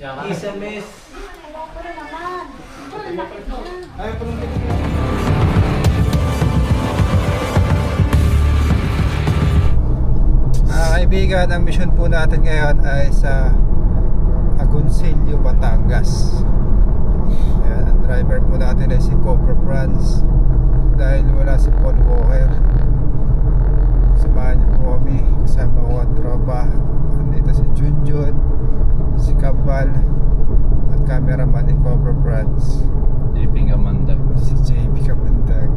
SMS. Kaibigan, ang mission po natin ngayon ay sa Agoncillo, Batangas. Ayan, ang driver po natin ay si Cobra Franz dahil wala si Paul Walker. Samahan niyo po kami kasama ko ang tropa. Nandito si Junjun, si Kabal at cameraman ni Cobra Franz, JP Kamandag. si JP Kamandag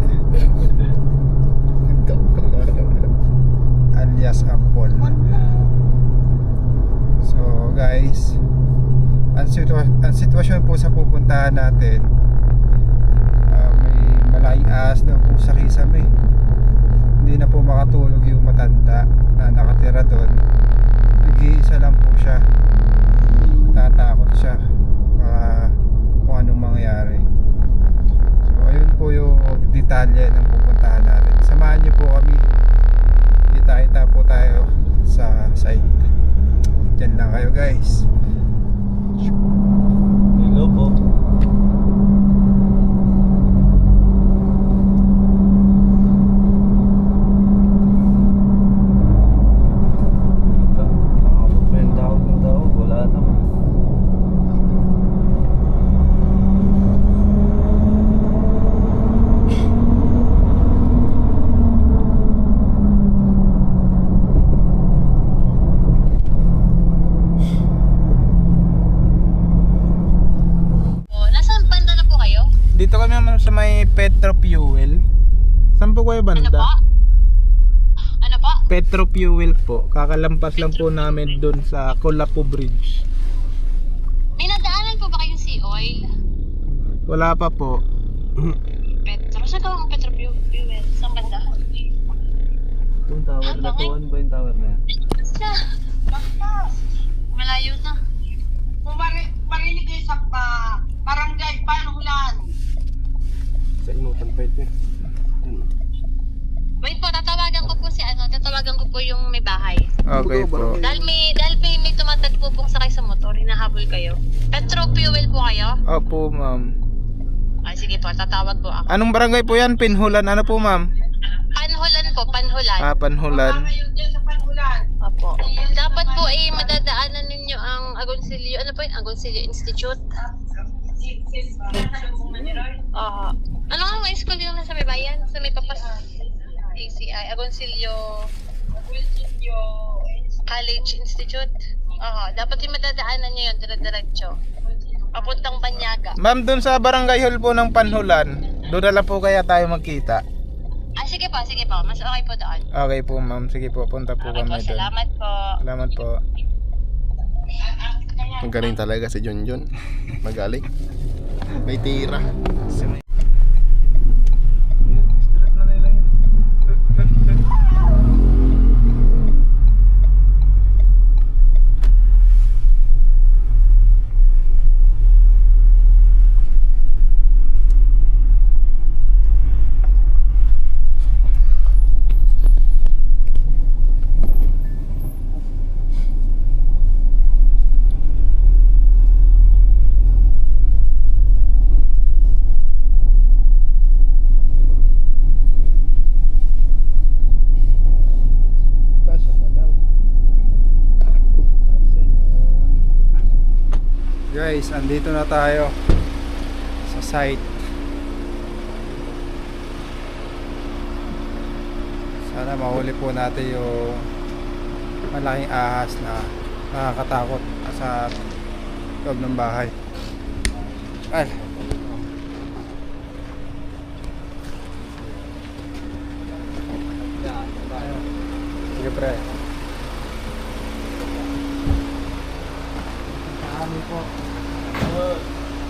alias Apple. So guys, ang sitwasyon po sa pupuntahan natin, may malaking ahas daw po sa Kisame. Hindi na po makatulog yung matanda na nakatira doon. Nag-iisa lang po siya, tatakot siya kung anong mangyari. So ayun po yung detalye ng pupuntahan natin. Samahan niyo po kami. Kita-kita po tayo sa site. Diyan lang kayo guys. Hello po. Wala naman. Dito kami sa may Petro Fuel. Saan po kayo banda? Ano po? Ano po? Petro Fuel po. Kakalampas lang po namin doon sa Colapo Bridge. May nadaanan po ba kayong sea oil? Wala pa po. Petro? Saan ka ang Petro Fuel? Saan banda? Itong tower na to, ano ba yung tower na yan? Siya. Malayo na. Kung marinig kayo sa barangay Panhulan. Sa Inutan pa ito. Wait po, tatawagan ko po yung may bahay. Okay po. Dahil may tumatagpo pong sakay sa motor, hinahabol kayo. Petro Fuel po kayo? Opo ma'am. Ay, sige po, tatawag po ako. Anong barangay po yan? Pinhulan? Ano po ma'am? Panhulan po, Panhulan. Panhulan. Kayo dyan sa Panhulan. Opo. Dapat po madadaanan ninyo ang Agoncillo, ano po yun? Agoncillo Institute? Oo. Ano nga school yung nasa may bayan? Sa may papas? ACI, Agoncillo College Institute? Oo. Dapat yung madadaanan nyo yun, dire-diretso. Papuntang Banyaga. Ma'am, doon sa barangay hall po ng Panhulan, doon na lang po kaya tayo magkita. Ah, sige po. Mas okay po doon. Okay po ma'am, sige po, punta po Okay kami po, doon. salamat po. Salamat po. Magaling talaga si Junjun. Magaling. May tira. Street na nila yun. Guys, andito na tayo sa site. Sana mahuli po natin yung malaking ahas na nakakatakot sa loob ng bahay. Ay. Sige pre. Kami po.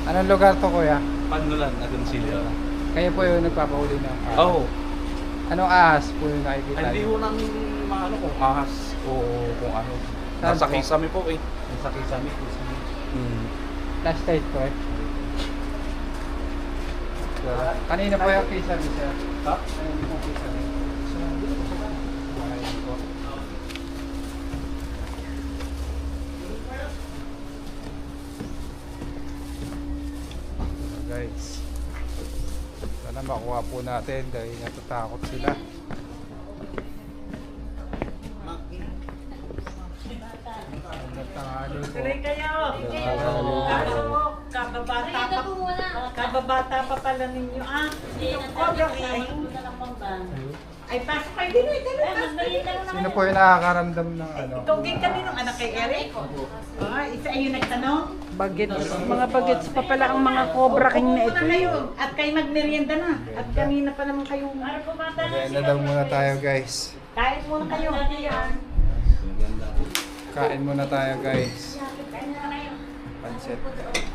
Anong lugar to kuya? Panhulan, Agoncillo. Kayo po yung nagpapahuli ng ahas. Oo. Anong ahas po yung nakikita Hindi niyo? ko nang maano kung ahas o kung ano. Saan Nasa po? Kisame po eh. Nasa Kisame. Last night po eh. Kanina po yung kisame sir. Ha? Kanina po kisame. guys. Sana makuha po natin dahil natatakot sila. Tuloy kayo. Kababata pa pala ninyo ah. Yung Cobra King. Ay, pasok kayo din. Sino po yung nakakaramdam ng ano? Tugig kami nung anak kay Eric. Isa ayun nagtanong. Bagets. Mga bagets pa pala ang mga Cobra King na ito. At kayo magmerienda na. At kanina pa naman kayong... Maganda daw muna tayo guys. Kain muna kayo. Kain muna tayo guys. Pancet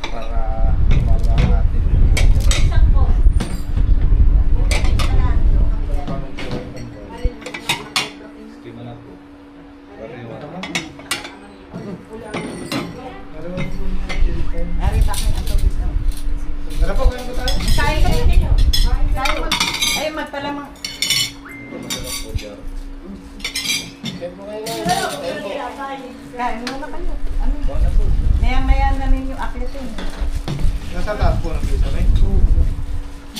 para mabang natin. Tara po, kain po tayo. Kain kayo. Ay, magpalamang. Kain muna kayo. Ano? Maya-maya na ninyo akitin. Nasa taas po ng pisa, right?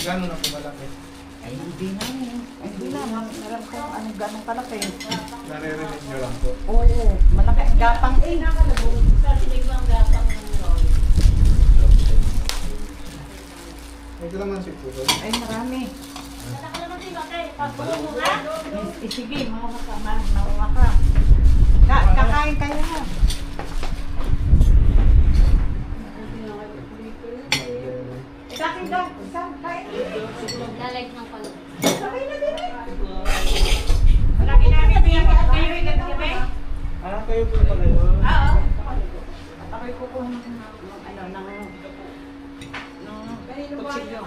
Gano'n na po malaki? Ay, hindi na. Hindi na. Meron ko anong ganong kalaki. Naririnig nyo lang po. Oo, malaki. Gapang eh. Ito naman si Puto. Ay, marami. Sige, mawa ka. Kakain kayo ha. Kain ka. Kain. Dalag ng palo. Sabay na din. Malaki namin. Kayo ikat kami? Kayo po pala yun. Oo. Ako'y kukuha ng kutsilyo.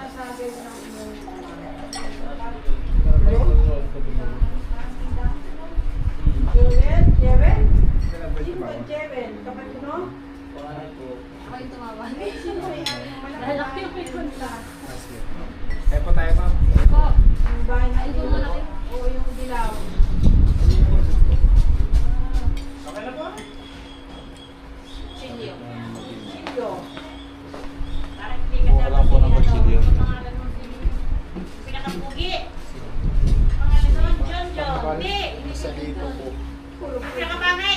Jeven, kapatid mo? Ako yung tumawag. Dahil ako yung may kunta. Kaya po tayo ma'am. Po. Yung bahay na Ito malaki. o yung dilaw. Okay na po? Chilio. Silyo. Bakit hindi ka Wala po ng magsilyo. Pangalan mo si... Pinakapugi. Pangalan mo, John John. Hindi. Isa dito po. Pinakapangay.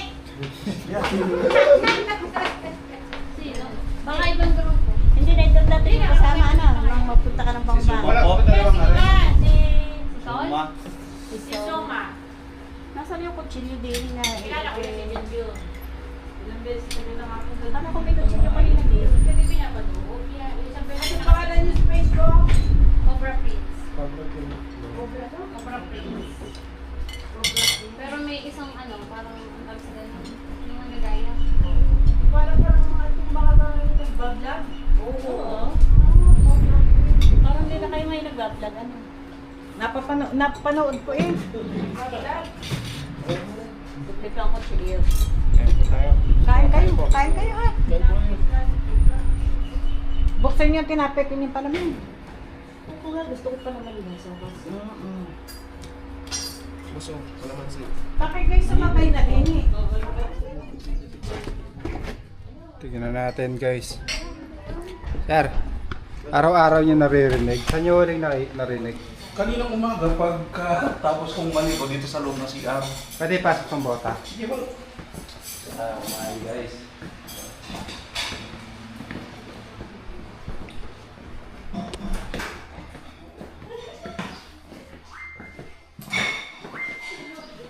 Sino? Baka ibang grupo. Hindi na ito dati yung kasama nang mapunta ka ng Pampanga. Wala po dalawang Si Iba. Si Sol? Si Soma. Nasaan yung kutsilyo din na Kilala ko yung si John. Ilang beses kami nakapunta. Ano kung may kutsilyo pa rin din? Kami pinapanood. Isang beses Ano na pangalan yung space ko? Cobra Prince. Cobra Prince. Pero may isang ano, parang ang tawag sila yung nagagaya. Parang itong mga nag-vlog. Oo. Parang hindi na kayo ngayon nag-vlog. Ano? Napanood ko eh. Ito ang kutsilyo. Kaya po tayo. Kain kayo ha. Buksan niyo yung tinapay ko niyo pa naman. Ako nga, gusto ko pa naman yung sa kasi. Gusto, wala man si... Bakit kayo sumakay na din eh? Tingnan natin guys. Sir, araw-araw niyo naririnig. Saan niyo huling narinig? Kaninang umaga, tapos kong maligo dito sa loob ng CR. Pwede pasok ng bota. Sige po. My guys.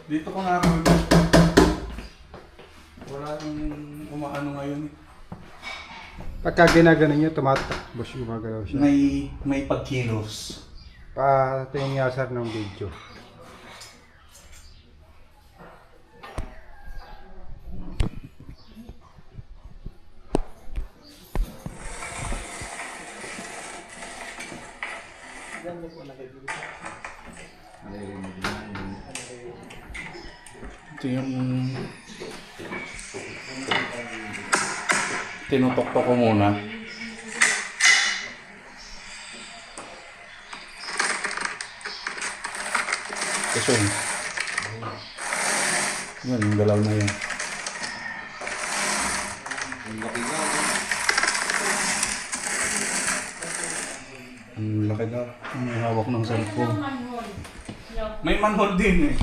Dito ko nga wala nang umaano ngayon. Pagka ginagano niyo, tumatakbos yung gumagalaw siya. May pagkilos. Patingin nga sir ng video. Ito yung tinutoktok ko muna. Kasi yun, yung galaw na yun. makina. May hawak ng cellphone. May manhole din eh.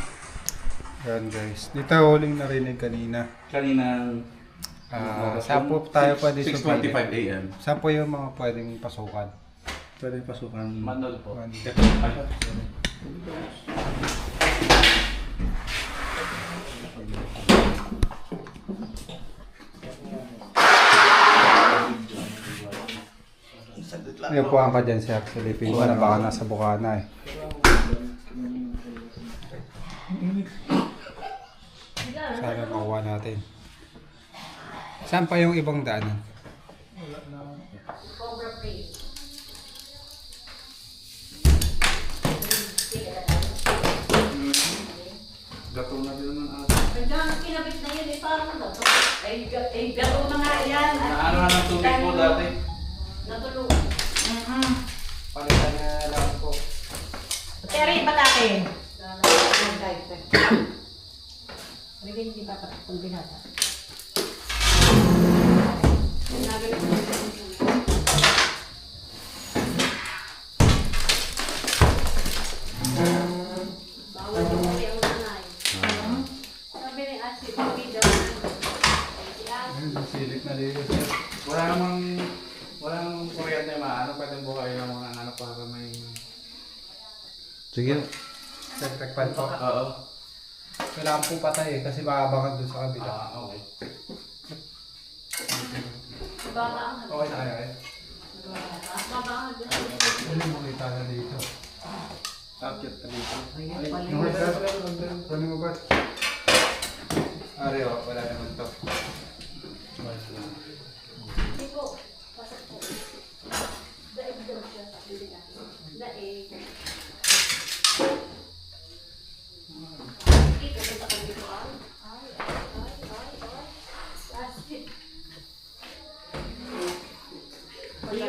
Yan guys. Dito huling narinig kanina. Kaninang Saan po tayo pwede 6:25 AM. Saan po yung mga pwedeng pasukan? Pwede pasukan. Manhole po. Yung puhaan ka dyan sir. Silipin ko na baka nasa bukana eh. Sana makuha natin. Saan pa yung ibang daanan? Gato na din naman ata. Diyan, kinabit na yun eh, parang gato. Ay, gato na nga yan. Naano na ng tubig po dati. Natulog. Palitan na lang po. Pero iba natin. Hindi hindi pa patakong binata. Bawal yung kaya ang nanay. Sabi ni Ate, hindi daw. Silip na dito sir. Wala namang kuryente maano. Pwede buhay ng mga anak para may... Sige. Electric fan po. Oo. Kailangan po patay eh kasi maabangan doon sa kabila. Okay. Baka ang Okay na kaya eh. baka ang Ano mo kita na dito? Target na dito. Yung hard ano mo ba? Ari wala naman to. Hindi po. Pasok po. Daig daw siya. Daig. Ito sa dito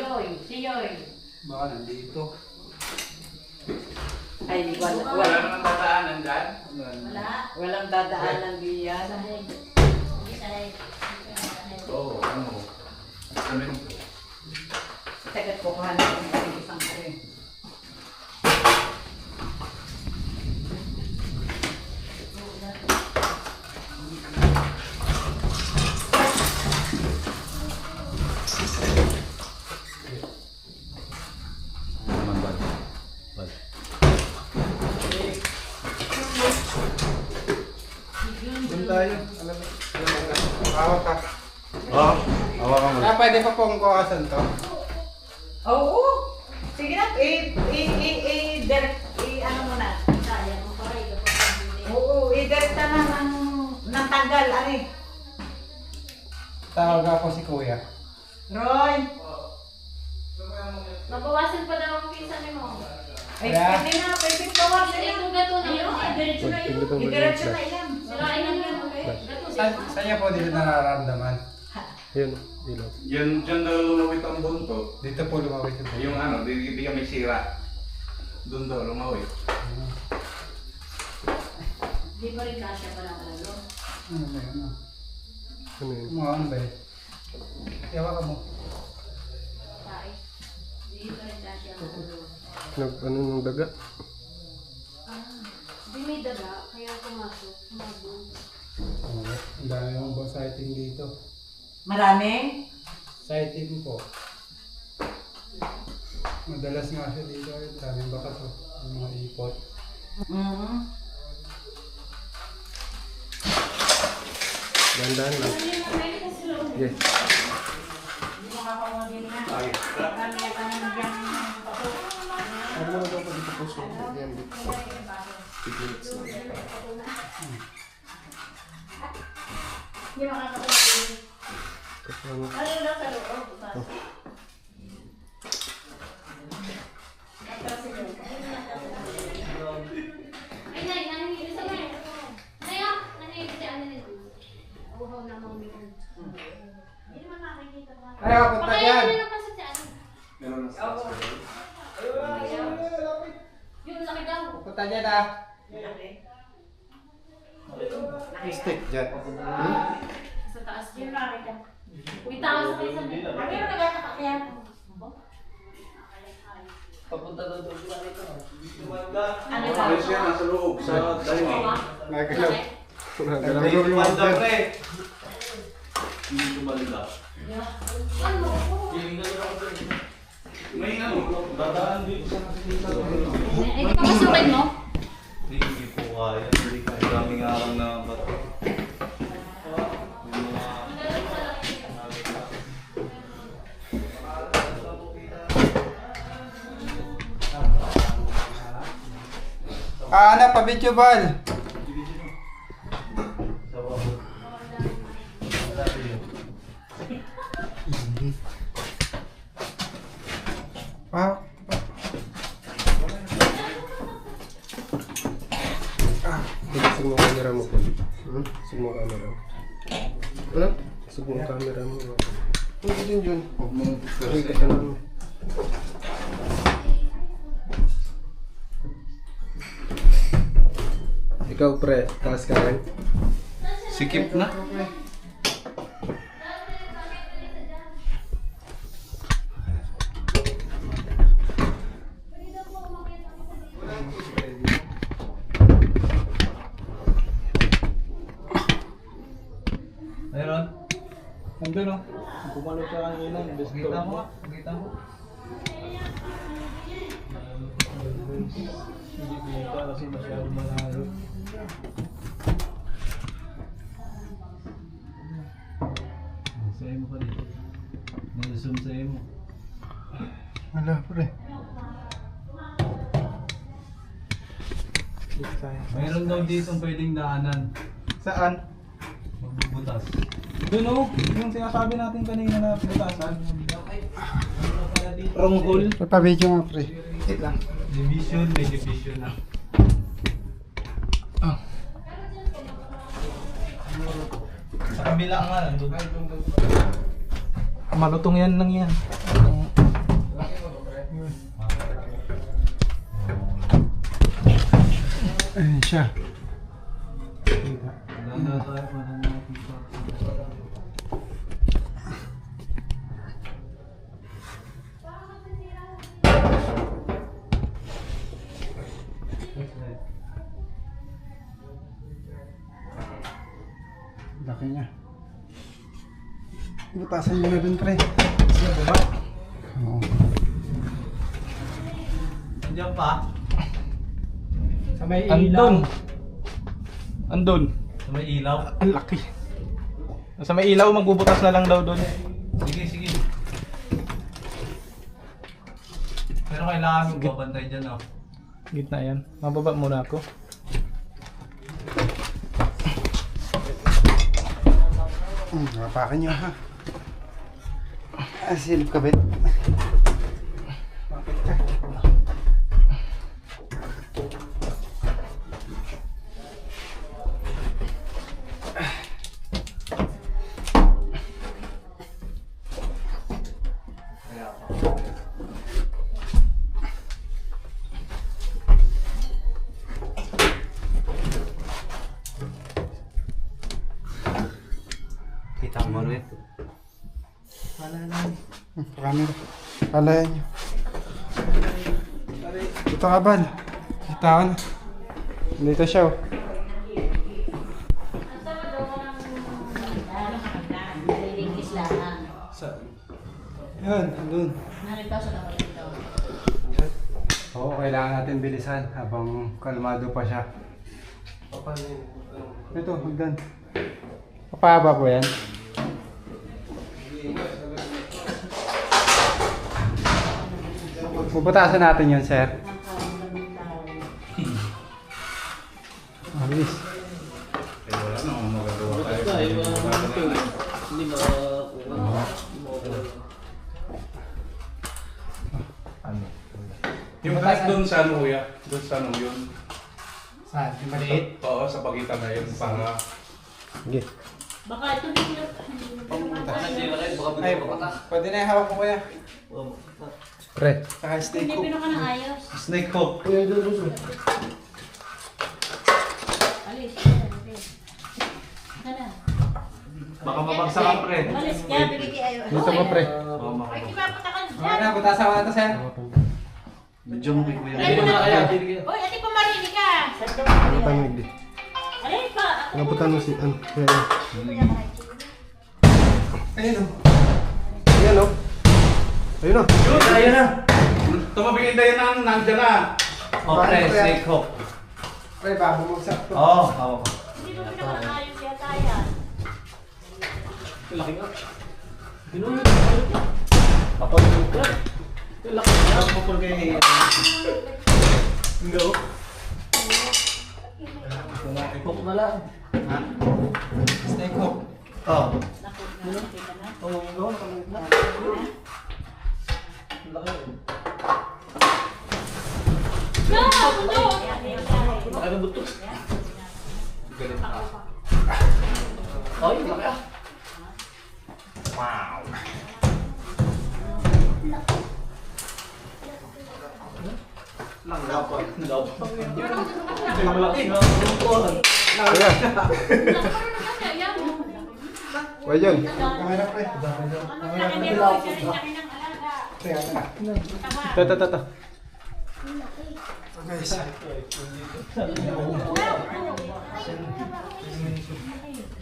ay. Siyoy. Baka nandito. Ay, Wala wala. namang dadaanan dyan. Wala. Walang dadaanan diyan. Oo, ano. Amin. Tagat ko kuha natin ng isang kare. Naman ba? Doon tayo. Alam mo. Hawak ka. Oo. Hawakan mo. Pwede pa pong kuhasan to? Oo. Sige na, ano mo na. Sayang mo pa rin. Oo, i-direct na ng tanggal, ari. Tawag ako si Kuya. Roy. Mabawasan pa daw ang pinsan ni mo. Ay, Kaya? pwede na, pwede tawag na Kasi yan. itong gato na yun. Diretso na yun. I-diretso na yan. Sirain na yun. Gato Saan niya po dito nararamdaman? Yun. Ilaw. Yan, dyan daw lumawit ang bunto. Dito po lumawit yung Yung ano, di kami sira. Doon daw lumawit. Di pa rin kasya pa lang ano. Ano ba yun? Ano yun? Mga ano ba yun? Yawa ka mo. Tayo. Di pa rin kasya ang ulo. Ano nung daga? Di may daga, kaya pumasok. Mabog. Ang dami mong ba sighting dito? Maraming? Sighting po. Madalas nga siya dito. Ang daming baka to. Yung mga ipot. Dandan lang. Yes. Hindi mo kakawagin na. Ay, Marami na kami nagyang paso. Ano mo daw pa dito po so? Yan dito. Tigilits na. Hindi makakapagin. Kasama. Ano na sa loob? Ay, nay, nangyayari sa mga. Nay, nangyayari sa ano nito. Uhaw na mga mikon. Hindi naman makikita ba? Ay, kapunta Pakaya dyan! na lang pasok sa ano. meron na sa Yung laki daw. Kapunta dyan ah! Stick dyan. Sa taas yun. May tao sa kayo sa mga. Ano yung nagkakakyan? Papunta Ayos yan, nasa loob. Sa dining. Nagalaw. Nagalaw Hindi yung tumanda, order. pre. Hindi tumanda. May ano, Dadaan dito sa nakikita. Eh, di pa masukin mo? Hindi po kaya. Hindi kaya. Daming araw na bato. Yung mga... Anak, pa-video bal. Ah. Sige mo camera mo po. Sige mo camera mo. Ano? Sige mo camera mo. Pwede din yun. Huwag mo nakita ka namin. Ikaw pre, taas ka rin. Sikip na. Meron? nandun o. Pumalo siya kanina. Kita mo nga. Kita mo. Hindi kita kasi masyadong malalo. Sa'yo mo pa dito. Nalusum sa'yo mo. Wala pre. Mayroon daw dito pwedeng daanan. Saan? Magbubutas. Doon o. Yung sinasabi natin kanina na pinutasan. Wrong hole. Pa-video nga pre. Wait lang. Division, may division na. Sa kabila nga, nandun. Malutong yan lang yan. Ayun siya. Wala na tayo, wala na natin pa. Laki niya. Butasan niyo na dun pre. Siya baba. Oo. Nandiyan pa. Sa may Andun. Andun. Sa may ilaw. Ang laki. Sa may ilaw, magbubutas na lang daw doon. Sige, sige. Pero kailangan mo babantay dyan, oh. Gitna yan. Mababa muna ako. Hapakan niyo ha. Silip ka bet. Kita mo rin. Camera. Palayan niyo. Dito ka bal. Dito ka na. Dito siya oh. Yan, andun. Oo, kailangan natin bilisan habang kalmado pa siya. Ito, hagdan. Papahaba po yan. Puputasan natin yun, sir. Alis. Wala na akong magagawa tayo. Ano? Yung kahit doon sa ano kuya? Doon sa ano yun? Saan? Yung maliit? Oo, sa pagitan na yun para... Sige. Baka ito din yung... Ay, pwede na yung hawak mo kuya. Pre. Saka steak Hindi hook. pino ka ng ayos. Snake hook. Alis. Sana. Baka mabagsak ang pre. Alis ka, bibigay ayo. Dito mo pre. Ay, di ba patakan Okay na, butasan ko na ito, sir. Medyo mo kuya. Hindi mo na kaya. Uy, ate pa marinig ka. Nabutan mo hindi. Alay pa. Nabutan mo si ano. Ayun o. Ayan o. Ayun o. Yun, ayun na. Tumabigay tayo ng nandiyan na. Okay, snake hook. Ay, bago magsak to. Oo, hawak ko. Hindi mo pinakaayos yata yan. Laki nga. Kapag yung Laki nga. Kapag kay... Hindi. snake hook na lang. Ha? Snake hook. Oo. Nakita na. Oo, gawin ka na. Laki. Laki ng buto. Galit ka. Ay, laki ah. Wow. Langgapan. Malaki nga. Ayan. O yun. Kamera pre. Ito. Guys.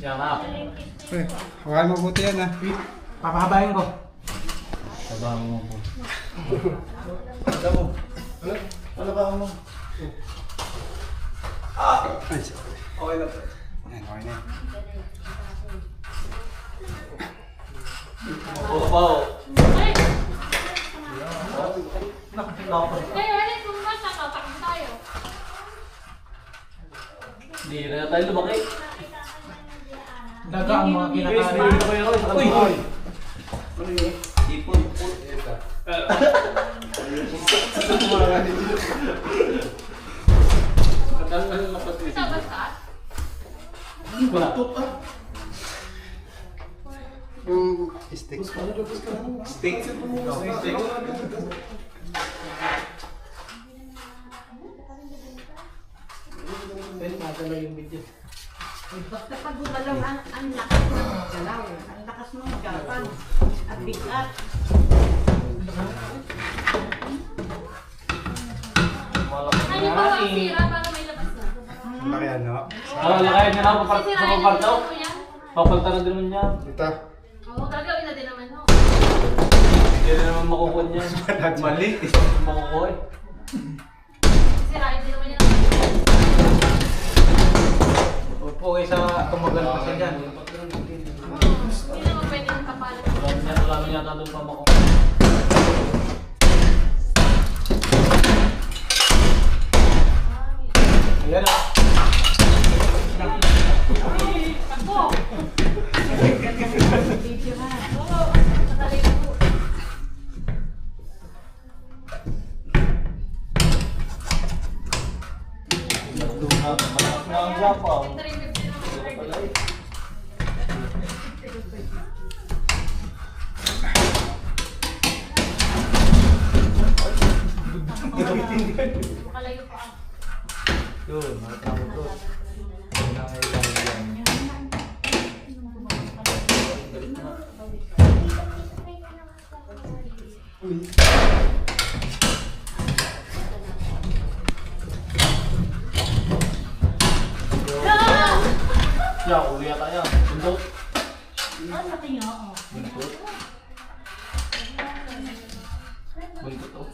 Yan na. Pre, hawakan mabuti yan ha. Papahabayin ko. Sabahan mo po. Ano mo? Ano ba mo? Ay, sorry. Okay na po. Yan, okay na. Oo. Kaya alis kung basta tatakbo tayo. Hindi na tayo lumaki. Daga ang mga kinakain. Uy! Ano yun? Ipon. Basta-basta. Batot ah. Yung stick. Steak. Steak. Basta pag gumalaw ang lakas mo galaw. Ang lakas mo gapan. At bigat. Ay, di ba sira para may labas na? Laki ano? Lakayan niya na ako sa Sisirain paparto. mo yan. Papalta na din naman niya. Dito. Oo, gagawin na din naman, no? Hindi na naman makukuha niya. Mali. Makukuha eh. Sisirain din naman yan. Opo, isa tumagal pa siya dyan. Hindi naman pwede yung kapalan. Wala na yata doon pa makukuha. Ayan o. Takbo! Oo, natali ko. Ang japaw. 350 naman. Makalayo pa. Yun, matamo to. Nangailangan yan. Ya, uli yata yan. Bundok. Ang laki nga oh. Buntot. Buntot oh.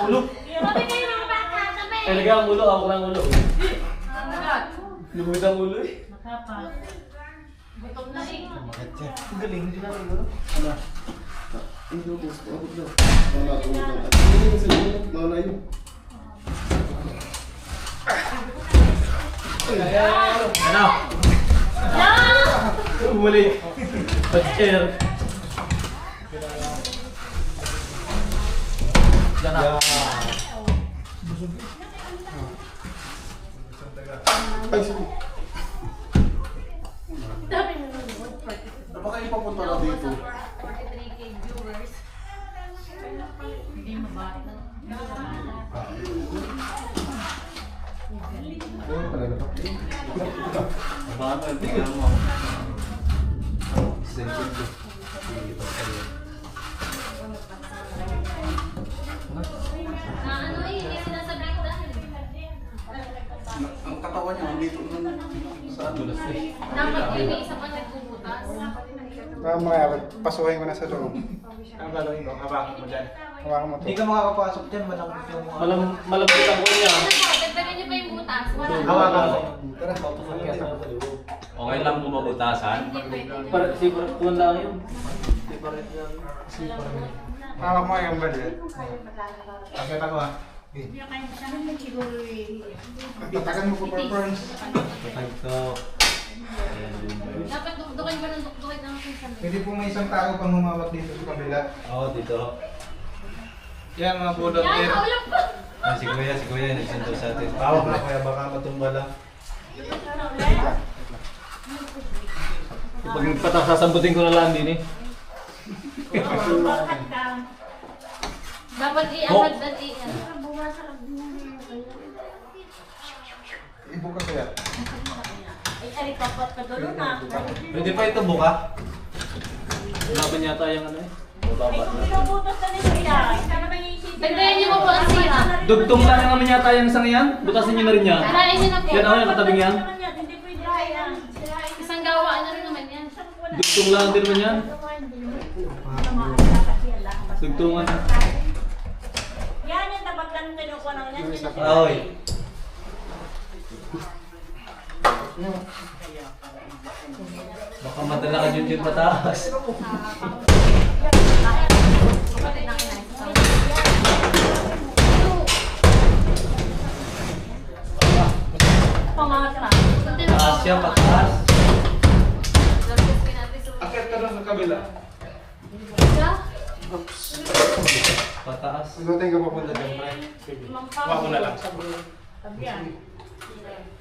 Ulo. Sabi kayo mga bata, sabi! Talaga ang ulo, ako lang ulo. Agad. Lumit ang ulo eh. Makapal. Gutom na eh. Ang galing, hindi namin ulo. Ano? Umuli. Patcher. Yan na. Dami na nanonood. Baka ipapunta na dito. 43K viewers. Hindi mabait na. Ayun pala na. Paano? Tingnan mo. sentido. Na ano eh, hindi sinasabi ko dahil. Ang katawan niya, dito sa dulas eh. Dapat may isa pa nagbubutas. Mamaya, pasuhin ko na sa loob. Ang gagawin ko, hawakan mo dyan. Hawakan mo to. Hindi ka makakapasok dyan, malambot yung mga... Malambot ang ulo niya. Ano po, dagdagan niyo pa yung butas. Wala. Hawakan mo. Tara. Okay lang bumabutasan. Hindi Tuwan lang yun. Hawak mo yung balit. Akit ako ha. Tatakan mo po for burns. Ito. Dapat dukdukin mo ng dukdukin ng pinsan. Pwede po may isang tao pang humawak dito sa kabila. Oo, dito. Yan mga budot Yan, din. naulog pa! Ah, si Kuya, nagsundo sa atin. Tawag na kaya baka matumba lang. Pag nagpatak, sasambutin ko na lang din eh. Dapat i-agad at i-ano. Ibuka kaya. Ay, dapat pa doon na. Pwede pa ito buka? Laban yata yung ano eh. Ay, kung pinubutas na nito yan. Dagdagan niyo mo po ang sira. Dugtong lang naman yata yung isang yan. Butasin niyo na rin yan. Sirain niyo na po. Yan ako yung katabing yan. Hindi pwede yan. Isang gawaan na rin naman yan. Dugtong lang din naman yan. Dugtungan. Yan yung dapat lang kinukuha ng yan. Ahoy. Baka madala ka dyan mataas. Kapatid ng ina. Pamangat na. Taas siya, pataas. Akit ka lang sa kabila. Pataas. Ilutin ka papunta dyan, pre. Hawa ko na lang.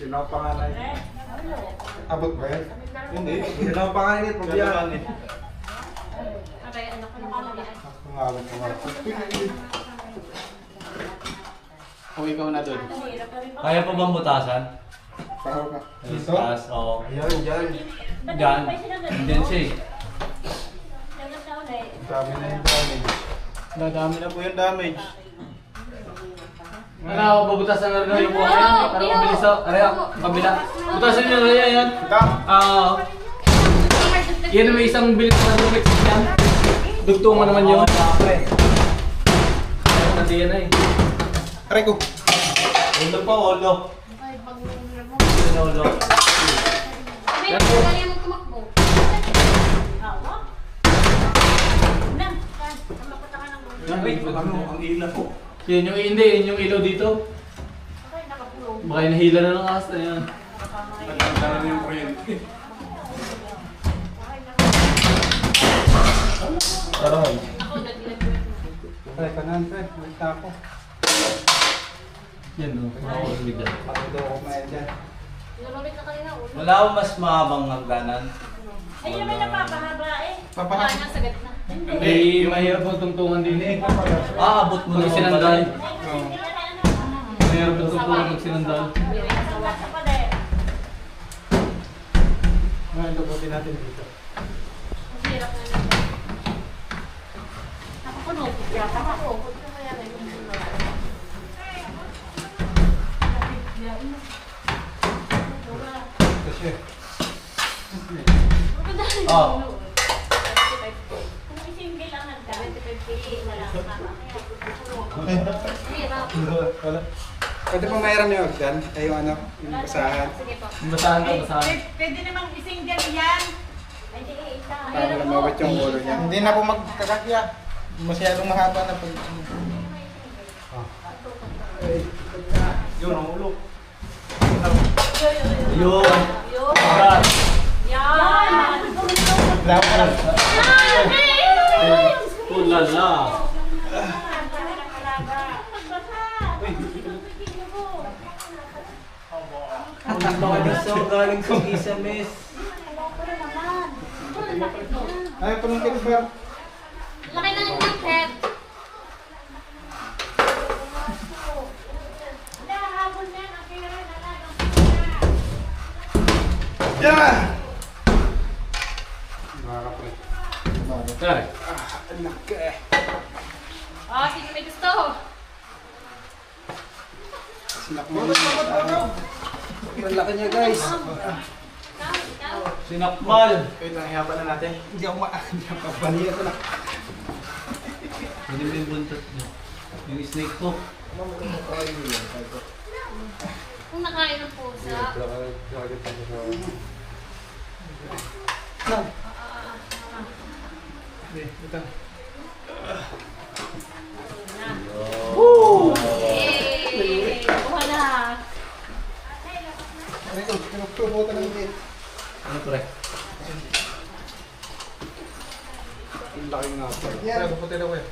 Tinaw panganay. Abot ba yan? Hindi. Tinaw panganay, problema eh. Aray, anak ko nakalagay. Ang abot ko nga. O ikaw na doon. Kaya pa bang butasan? Pahaw ka. Dito? Taas, oo. Ayan, dyan. Diyan. Diyan siya eh. Sabi na yung damage. Nadami na po yung damage. Ano, babutasan na rin yung buhay yan. Para mabilis ako. Aray, kabila. Butasan niyo na yan. Yan may isang bilis na duplex yan. Dugtungan naman yun. Hindi yan eh. Aray ko! Ulo pa, ulo. Ay, pag mo. Ulo. May kaya mo tumakbo. Ang ilaw po. Yan yung hindi, yun yung ilaw dito. Baka nahila na ng ahas na yan. Nagkakaroon yung kuryente. Taray. Ako, nagdilag. Aray, kanan, pre. Balik na ako. Yan o, ako bigla. Pakulo ko na yan dyan. Nalulit na kanina. Ulo. Wala akong mas mahabang hangganan. Ay, yun may napapahaba eh. Wala na, sagat na. Eh, mahirap ang tungtungan din eh. Abot mo na sinandal. Mahirap ang tungtungan pag sinandal. Nasa pa din. Ngayon, tubutin natin dito. Ang hirap na nila. Nakapuno. Yata ako. Huwag ka kaya kayo yung Kasi. Oh. Kung isingil lang nagka, 25 na lang. Hirap. Wala. Pwede pong mayroon yung organ. Ay yung ano, yung basahan. Sige po. Basahan ka, basahan. Pwede namang isingil yan. Ay, di isa. Para lumawat yung ulo niya. Hindi na po magkakakya. Masyadong mahaba na pag... Yun, ang ulo. Yun. Agad. Yan! Lawan. Ulala. So, galing sa isa, miss. Ay, punong kilber. Laki na ng head. Mga kapre. Ang laki niya guys. Sinakmal. Wait lang, ihaba na natin. Hindi ako mapapaliya ko na. Hindi mo yung buntot niya. Yung snake ko. Kung nakain ng pusa. Yay! Kuha na. Ito, pinuputan ng bit. Ano pre? Ang laki nga po. Yan, puputin ako eh.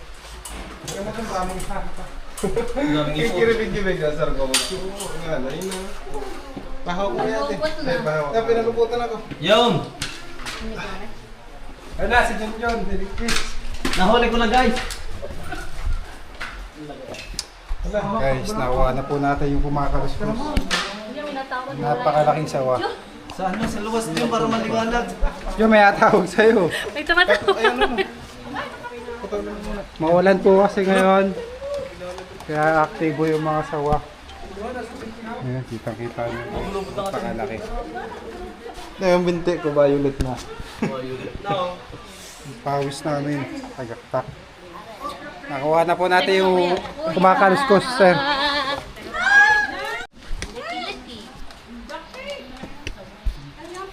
Kaya mo itong ramong ha. Ang daming ipot. Kikiribig-kibig ka, sir ko. Nga, lain na. Bahaw ko yan eh. Lupot na. Bahaw. Kaya pinaluputan ako. Yun! Wala, si John John. Delikis. Nahuli ko na guys! Guys, nakuha na po natin yung kumakaluskos. Napakalaking sawa. Saan mo? Sa luwas niyo para maliwanag. Yung may atawag sa'yo. May tumatawag. Mawalan po kasi ngayon. Kaya aktibo yung mga sawa. Ayan, kitang-kita nyo. Napakalaki. Yung binti ko, violet na. Pawis namin. Tagaktak. Nakuha na po natin yung kumakaluskos, sir.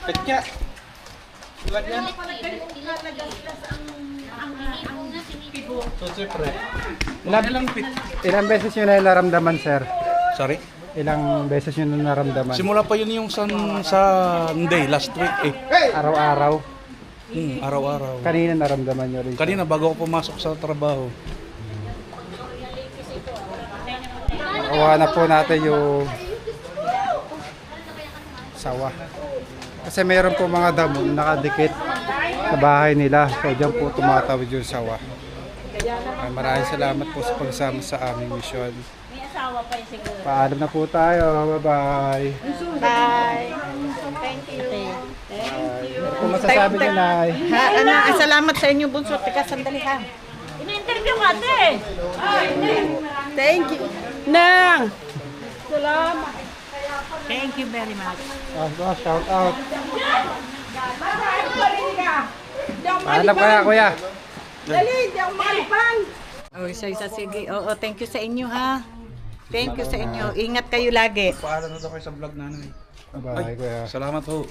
Petya. Ilan yan? Ilang beses yun na naramdaman, sir? Sorry? Ilang beses yun na naramdaman? Simula pa yun yung Sunday, last week eh. Araw-araw. Araw-araw. Kanina naramdaman nyo rin. siya? Kanina bago ako pumasok sa trabaho. Nakuha na po natin yung sawa. Kasi meron po mga damo na nakadikit sa bahay nila. So dyan po tumatawid yung sawa. Ay, maraming salamat po sa pagsama sa aming misyon. May asawa pa yung siguro. Paalam na po tayo. Bye-bye. Bye. Thank you. Ano po masasabi niyo, Nay? Ha, ano, salamat sa inyo, Bunso. Teka, sandali ha. Ina-interview ka, ate. Thank you. Nang! Salamat. Thank you very much. Shout out. Paalam kaya, kuya. Dali, di ako makalipan. Oh, sige. Oo, thank you sa inyo ha. Thank you sa inyo. Ingat kayo lagi. Paalam na to kayo sa vlog na ano eh. Bye, kuya. Salamat ho.